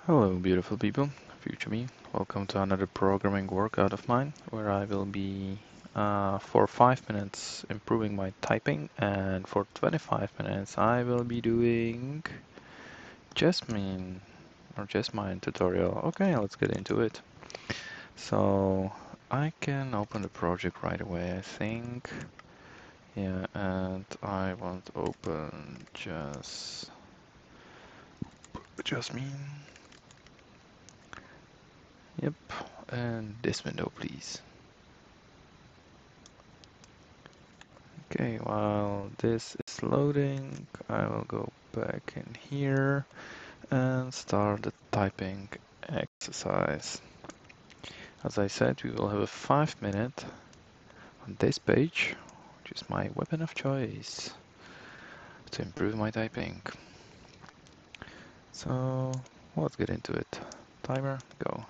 Hello, beautiful people, future me. Welcome to another programming workout of mine, where I will be for 5 minutes improving my typing, and for 25 minutes I will be doing Jasmine or Jasmine tutorial. Okay, let's get into it. So I can open the project right away, I think. Yeah, and I want to open Jasmine. Yep, and this window, please. Okay, while this is loading, I will go back in here and start the typing exercise. As I said, we will have a 5 minute on this page, which is my weapon of choice to improve my typing. So let's get into it. Timer, go.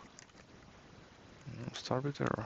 Start with error.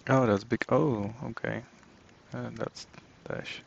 Oh, that's big. Oh, okay. That's dash.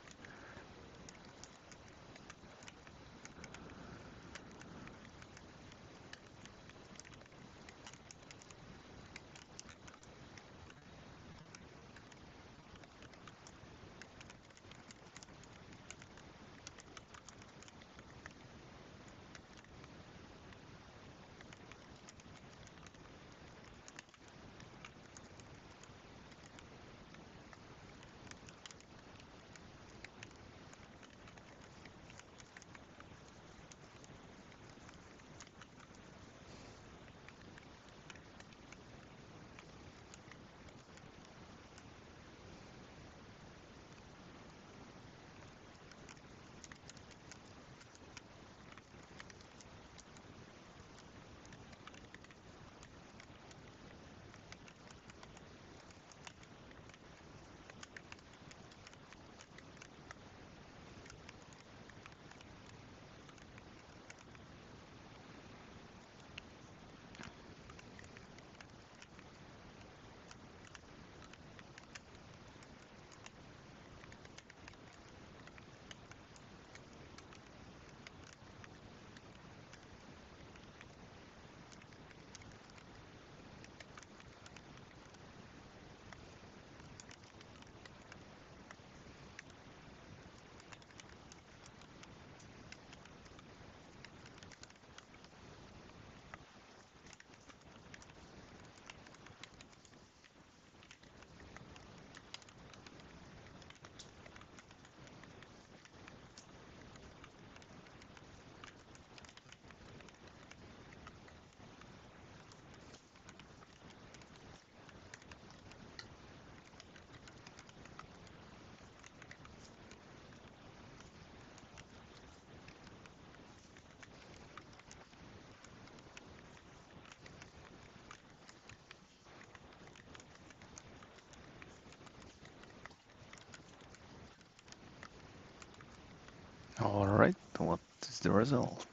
Alright, what is the result?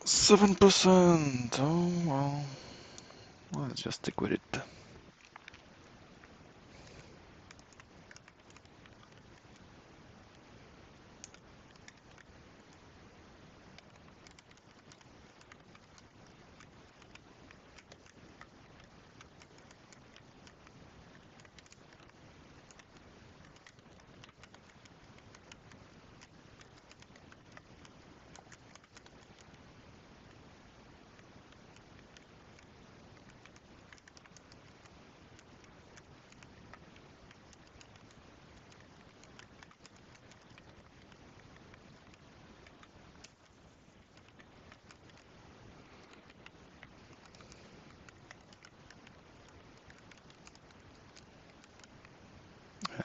7%! Oh well, let's just stick with it.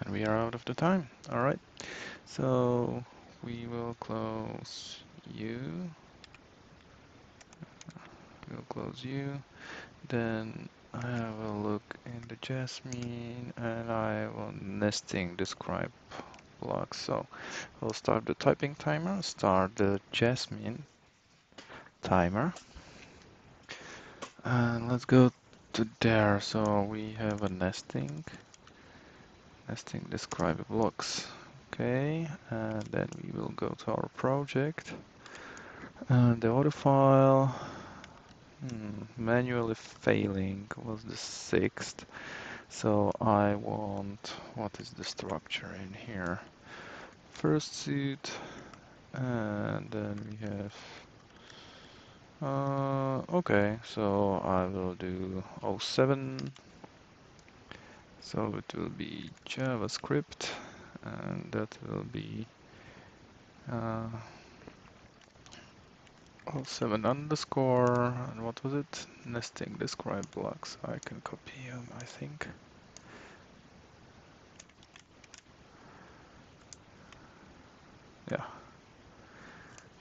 And we are out of the time. Alright, so we will close you. We'll close you. Then I have a look in the Jasmine and I will nesting describe blocks. So we'll start the typing timer, start the Jasmine timer. And let's go to there. So we have a nesting describe blocks. Okay, and then we will go to our project. And the audio file, manually failing was the 6th. So I want, what is the structure in here? First suit, and then we have, okay, so I will do 07. So it will be JavaScript, and that will be 07 underscore, and what was it? Nesting describe blocks. I can copy them, I think. Yeah.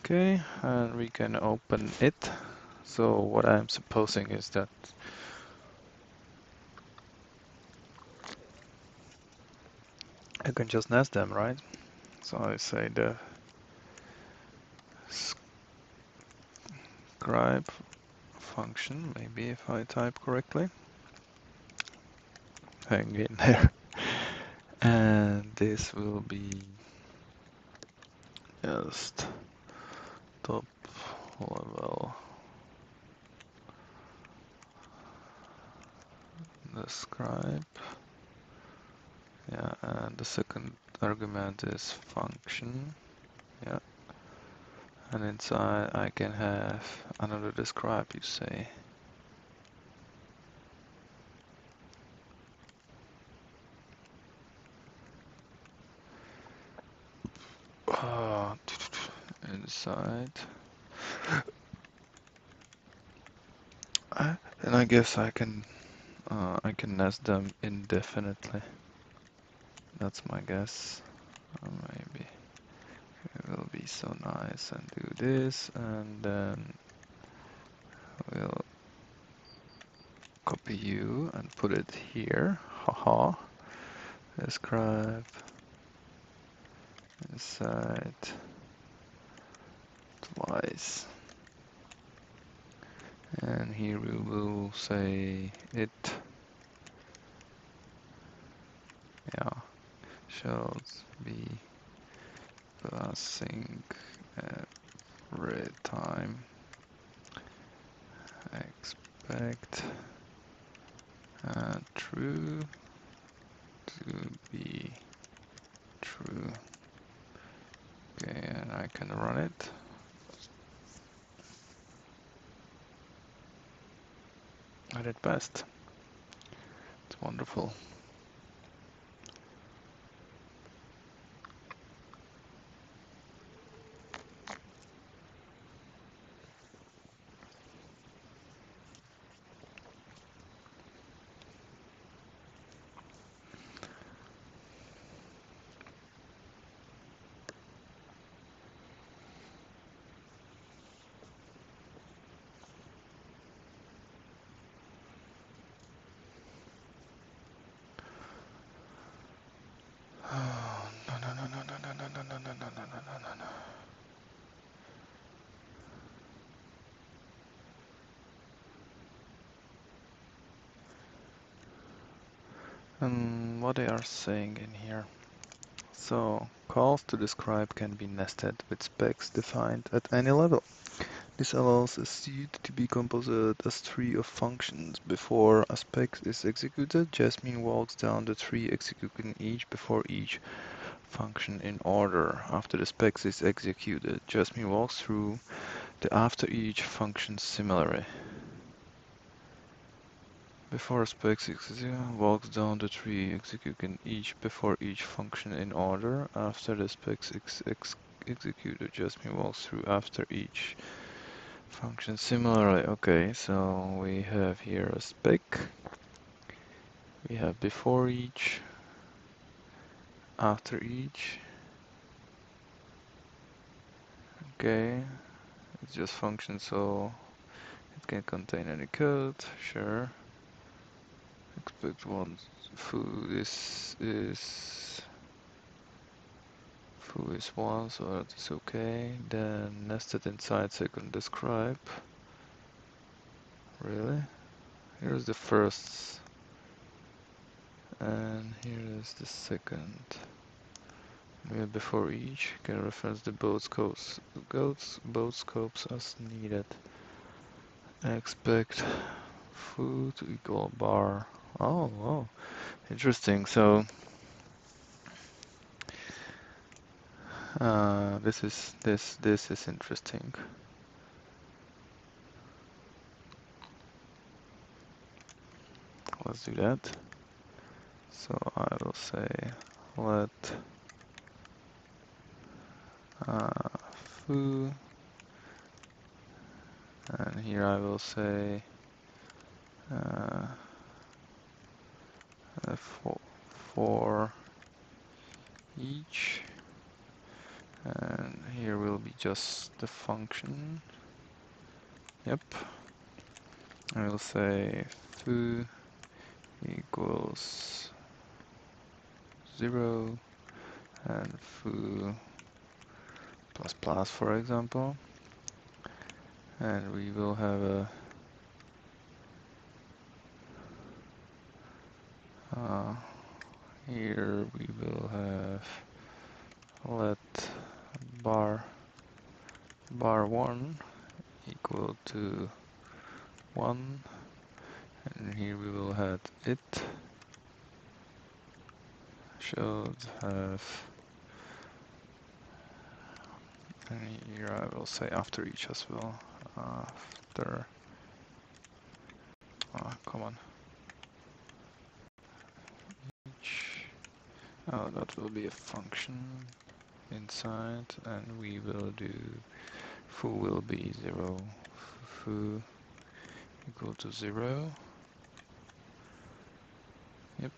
Okay, and we can open it. So what I'm supposing is that I can just nest them, right? So I say the scribe function, maybe if I type correctly. Hang in there. And this will be just top level describe. Yeah, and the second argument is function. Yeah. And inside I can have another describe, you say. Inside. And I guess I can nest them indefinitely. That's my guess. Maybe it will be so nice and do this, and then we'll copy you and put it here. Haha. Describe inside twice. And here we will say it, yeah, shall be passing every time. Expect true to be true. Okay, and I can run it. I did best. It's wonderful. And what they are saying in here. So, calls to describe can be nested with specs defined at any level. This allows a seed to be composed as tree of functions. Before a spec is executed, Jasmine walks down the tree, executing each before each function in order. After the spec is executed, Jasmine walks through the after each function similarly. Before specs walks down the tree, executing each before each function in order. After the specs executed, Jasmine walks through after each function similarly. Okay, so we have here a spec. We have before each, after each. Okay, it's just function, so it can contain any code. Sure. Expect one foo is foo is one, so that is okay. Then nested inside second describe. Really? Here's the first, and here is the second. We have before each can reference the both scopes as needed. Expect foo to equal bar. Oh, interesting. So this is interesting. Let's do that. So I will say let foo, and here I will say for each, and here will be just the function. Yep. I will say foo equals 0 and foo plus plus, for example, and we will have a here we will have let bar 1 equal to 1, and here we will have it should have, and here I will say after each as well. After, come on, each, that will be a function inside, and we will do foo will be 0, foo equal to 0. Yep.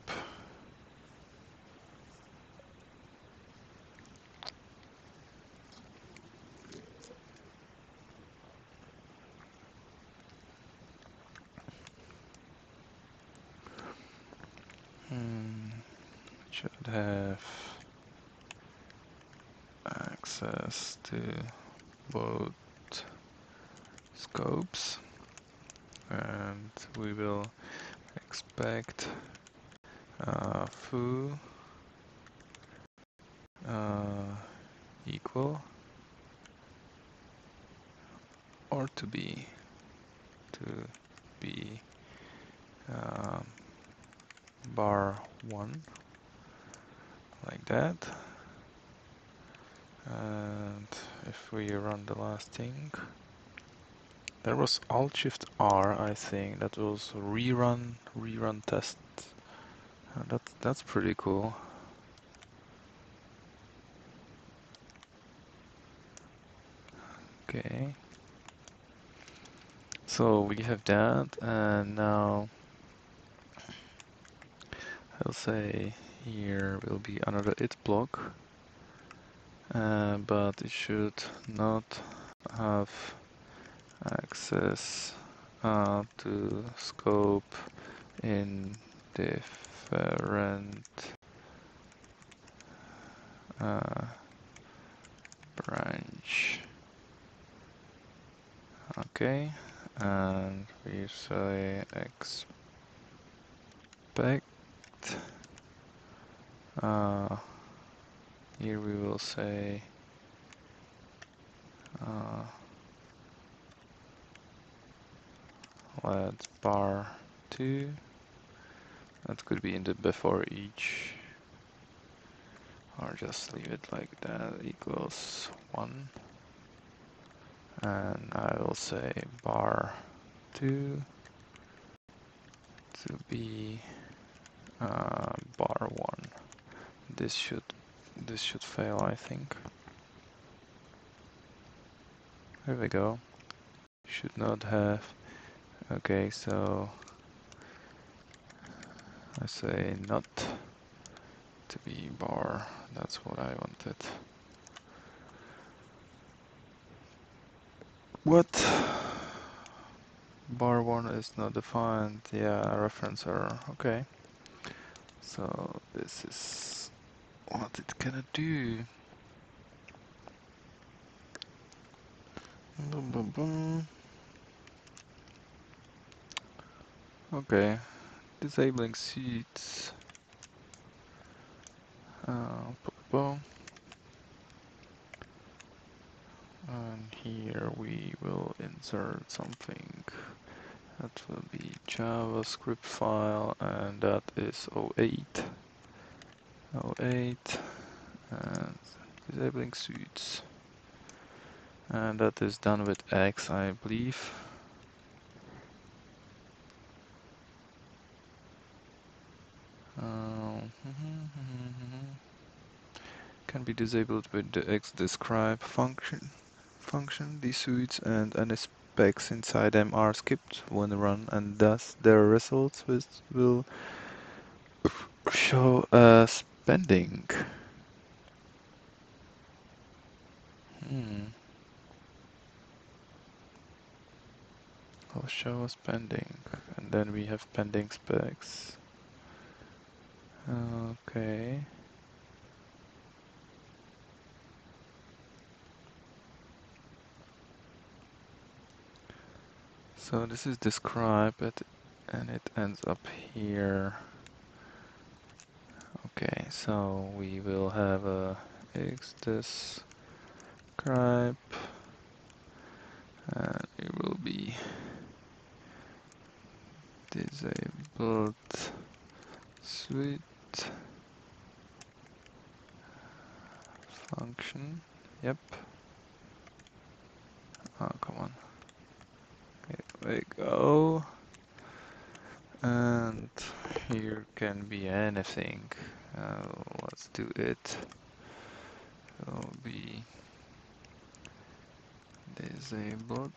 Should have access to both scopes, and we will expect foo equal or to be bar 1, like that. And if we run the last thing, there was Alt Shift R, I think, that was rerun test. That's pretty cool. Okay. So we have that, and now I'll say here will be another it block, but it should not have access to scope in different branch. Okay, and we say expect Here we will say let's bar 2. That could be in the before each, or just leave it like that, equals 1. And I will say bar 2 to be bar 1. This should fail, I think. There we go. Should not have. Okay, so I say not to be bar. That's what I wanted. What? Bar 1 is not defined. Yeah, reference error. Okay. So this is what it gonna do. Boom, boom, boom. Okay. Disabling seats. Boom. And here we will insert something. That will be JavaScript file, and that is 08. 08. And disabling suits. And that is done with X, I believe. Can be disabled with the xDescribe function. These suites and any specs inside them are skipped when run, and thus their results will show as pending. Will show as pending, and then we have pending specs. Okay. So this is describe it, and it ends up here. Okay, so we will have a xDescribe, and it will be disabled suite function. Yep. Oh, come on. Here we go. And here can be anything. Let's do it. It will be disabled.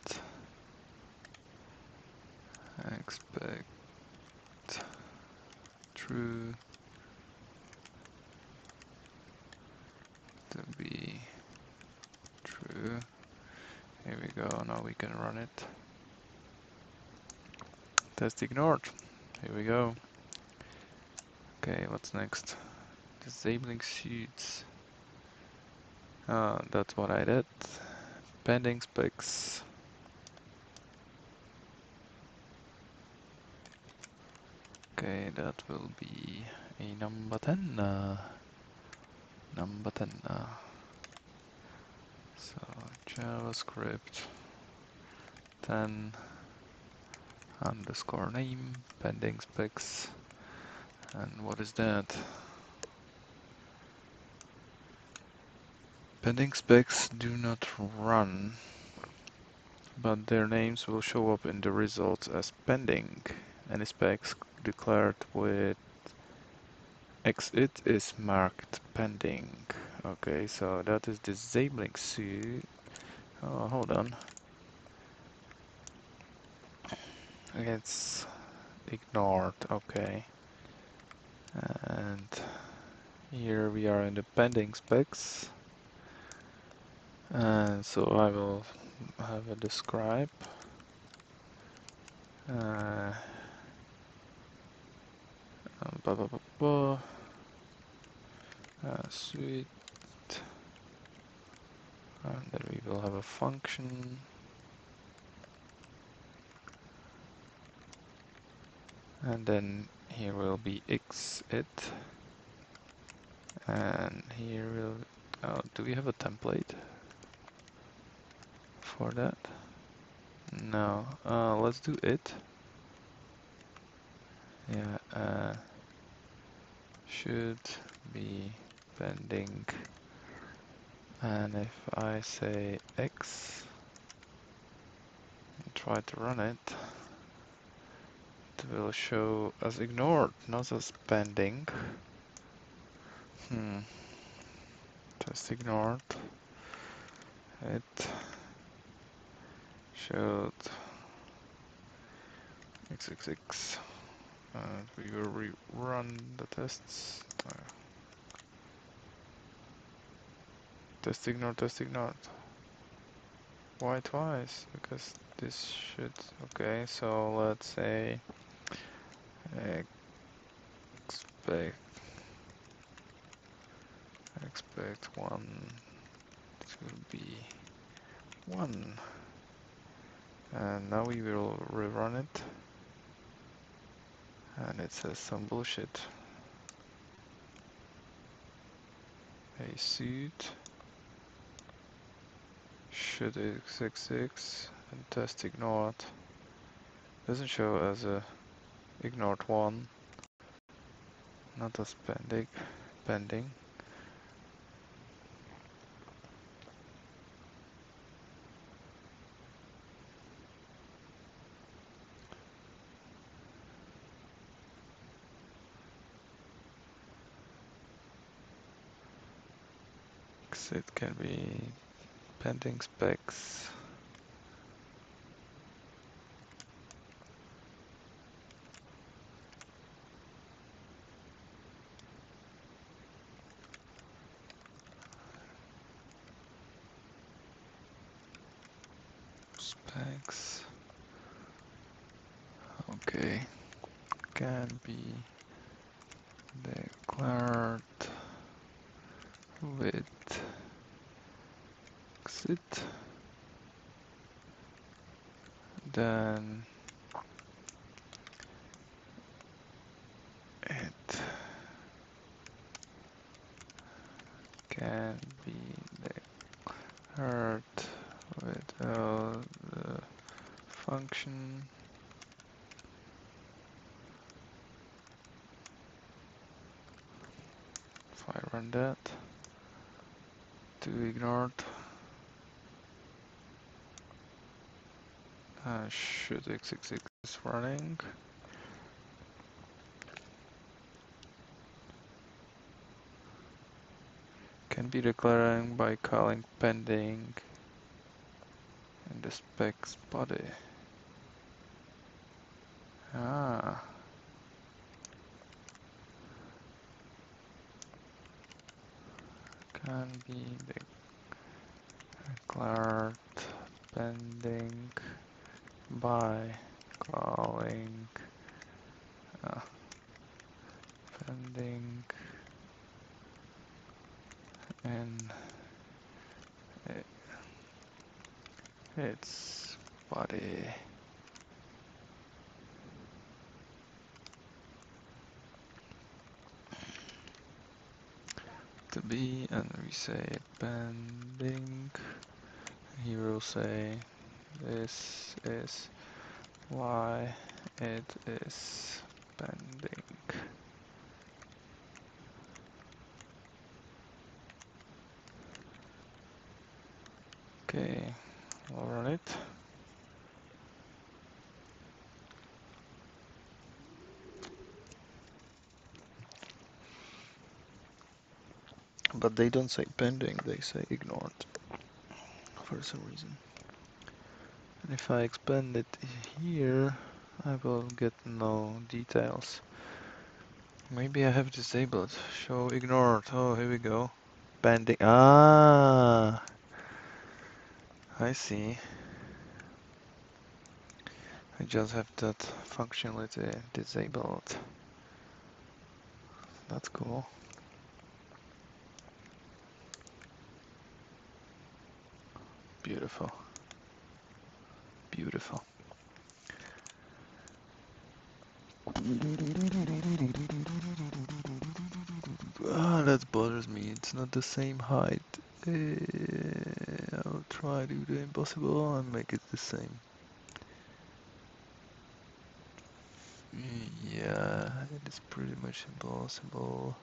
Expect true to be true. Here we go. Now we can run it. Test ignored. Here we go. Okay, what's next? Disabling suits. That's what I did. Pending specs. Okay, that will be a number 10. Number 10. So JavaScript 10 underscore name, pending specs. And what is that? Pending specs do not run, but their names will show up in the results as pending. Any specs declared with exit is marked pending. Okay, so that is disabling suit. Oh, hold on. It's ignored. Okay. And here we are in the pending specs. And so I will have a describe. Blah, blah, blah, blah. Suite. And then we will have a function. And then here will be exit, and here will, oh, do we have a template for that? No, let's do it. Yeah, should be pending, and if I say X and try to run it, it will show as ignored, not as pending. Test ignored. It showed XXX, and we will rerun the tests. Test ignored, test ignored. Why twice? Because this should, okay, so let's say expect one to be 1. And now we will rerun it. And it says some bullshit. A suit should x66 and test ignored. Doesn't show as a ignored one, not as pending. It can be pending specs. Specs. Okay. Can be declared with exit. Then it can be declared without the function. If I run that, to ignored, should x66 is running. Can be declaring by calling pending in the specs body. Ah. Can be declared pending by calling pending in its body. To be, and we say pending. Here we'll say this is why it is pending. Okay, I'll run it. But they don't say pending, they say ignored for some reason. And if I expand it here, I will get no details. Maybe I have disabled. Show ignored. Oh, here we go. Pending. Ah, I see. I just have that functionality disabled. That's cool. Beautiful. Beautiful. Ah, that bothers me. It's not the same height. I'll try to do the impossible and make it the same. Yeah, it is pretty much impossible.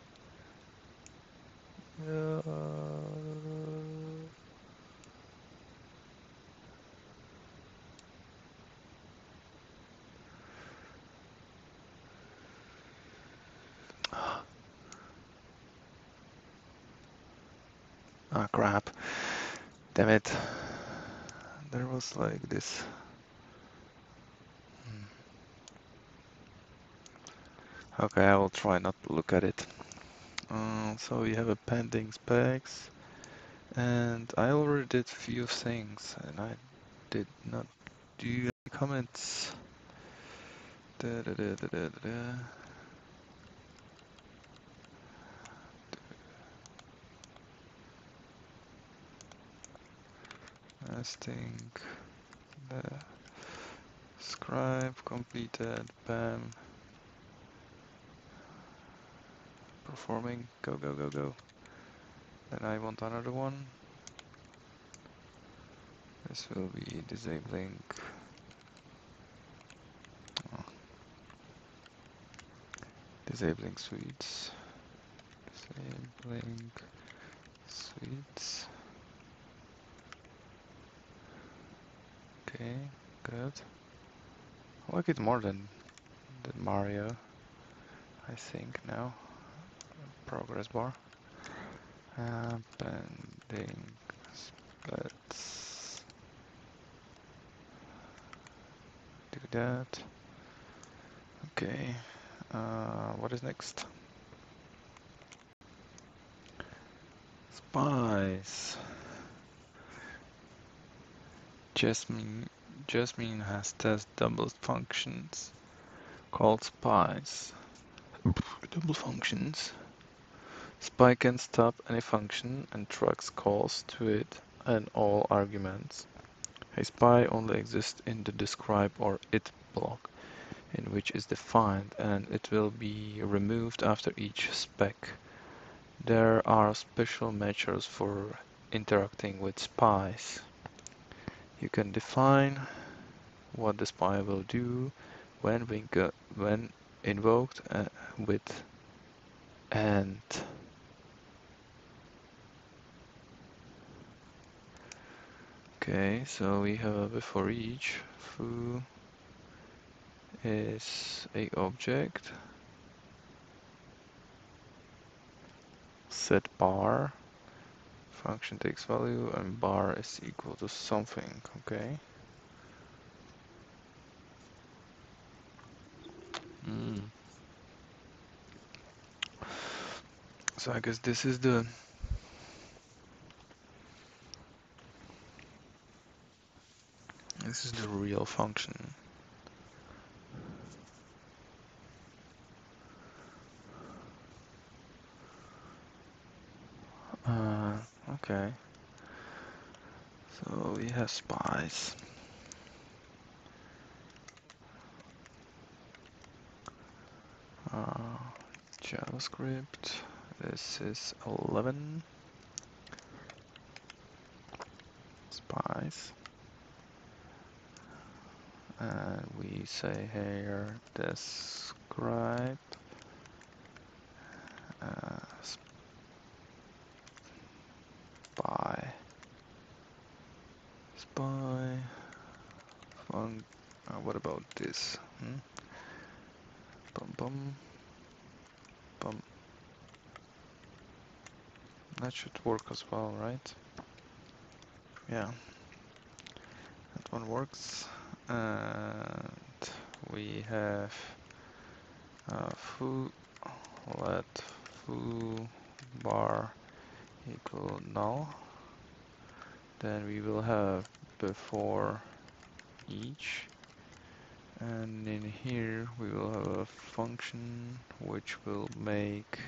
Yeah. Ah, crap. Damn it. There was like this. Okay, I will try not to look at it. So we have a pending specs, and I already did few things, and I did not do any comments. Da, da, da, da, da, da, da. Testing the scribe completed. Bam. Performing. Go, go, go, go. Then I want another one. This will be disabling. Oh, disabling suites. Disabling suites. Okay, good. I like it more than Mario, I think now. Progress bar. Pending. Let's do that. Okay. What is next? Spice. Jasmine has test double functions called spice. Double functions. Spy can stop any function and tracks calls to it and all arguments. A spy only exists in the describe or it block, in which is defined, and it will be removed after each spec. There are special measures for interacting with spies. You can define what the spy will do when invoked with and. Okay, so we have before each foo is a object, set bar, function takes value, and bar is equal to something. Okay. So I guess this is the real function. Okay. So we have spies. JavaScript. This is 11 spies. And we say here describe spy. Spy. What about this? Bum bum. Bum. That should work as well, right? Yeah. That one works. And we have foo, let foo bar equal null. Then we will have before each, and in here we will have a function which will make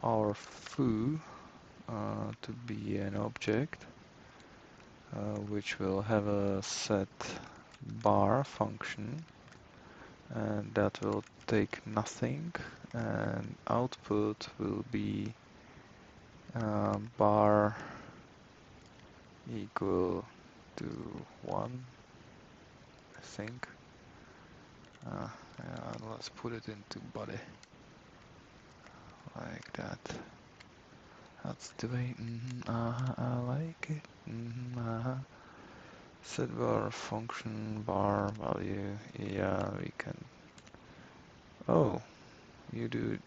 our foo to be an object, which will have a set bar function, and that will take nothing, and output will be bar equal to 1, I think. Yeah, let's put it into body like that. That's the way. I like it. Set bar function bar value. Yeah, we can. Oh, you do it.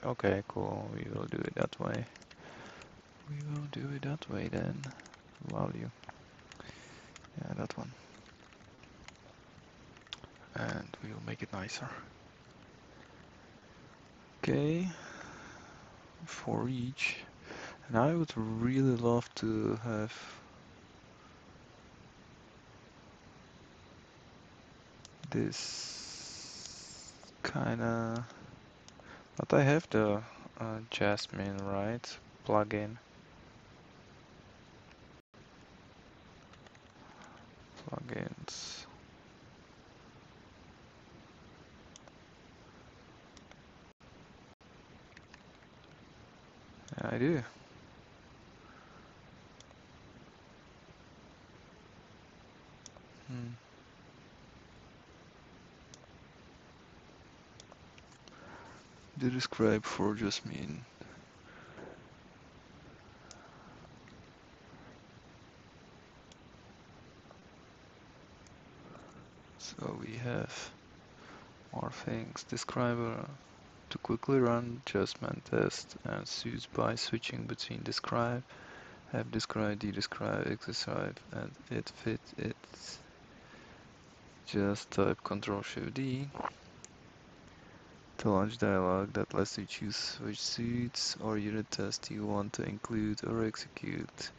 Okay, cool. We will do it that way. We will do it that way then. Value. Yeah, that one. And we will make it nicer. Okay. For each. And I would really love to have this kinda. But I have the Jasmine, right? Plugin. Plugins. Yeah, I do. The describe for Jasmine. So we have more things. Describer to quickly run Jasmine test and suits by switching between describe, have describe, dedescribe, exercise, and it fit it. Just type Ctrl Shift D to launch dialog that lets you choose which suits or unit test you want to include or execute.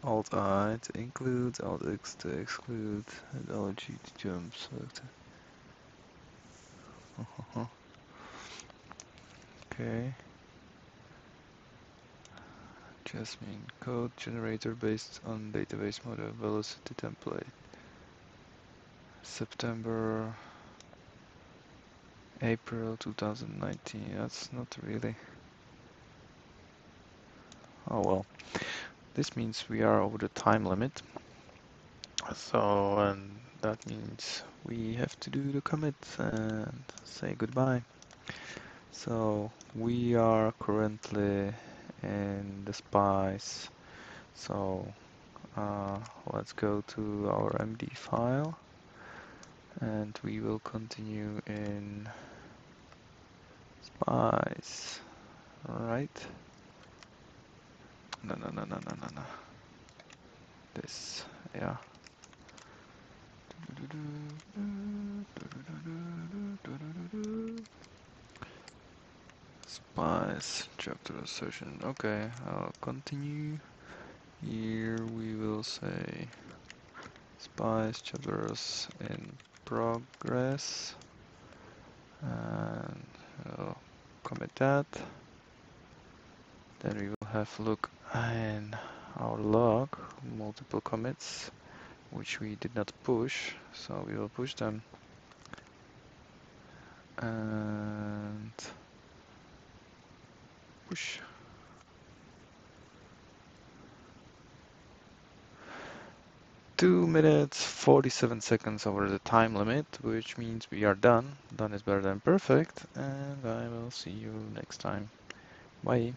Alt I to include, Alt X to exclude, and Alt G to jump select. Okay. Jasmine code generator based on database model velocity template. September, April 2019. That's not really. Oh well. This means we are over the time limit. So, and that means we have to do the commit and say goodbye. So we are currently in the spice. So let's go to our MD file and we will continue in spice. Right? No. This, yeah. Spice chapter session. Okay, I'll continue. Here we will say spice chapters in progress, and we'll commit that. Then we will have a look in our log, multiple commits, which we did not push, so we will push them. And push. 2 minutes 47 seconds over the time limit, which means we are done. Done is better than perfect, and I will see you next time. Bye.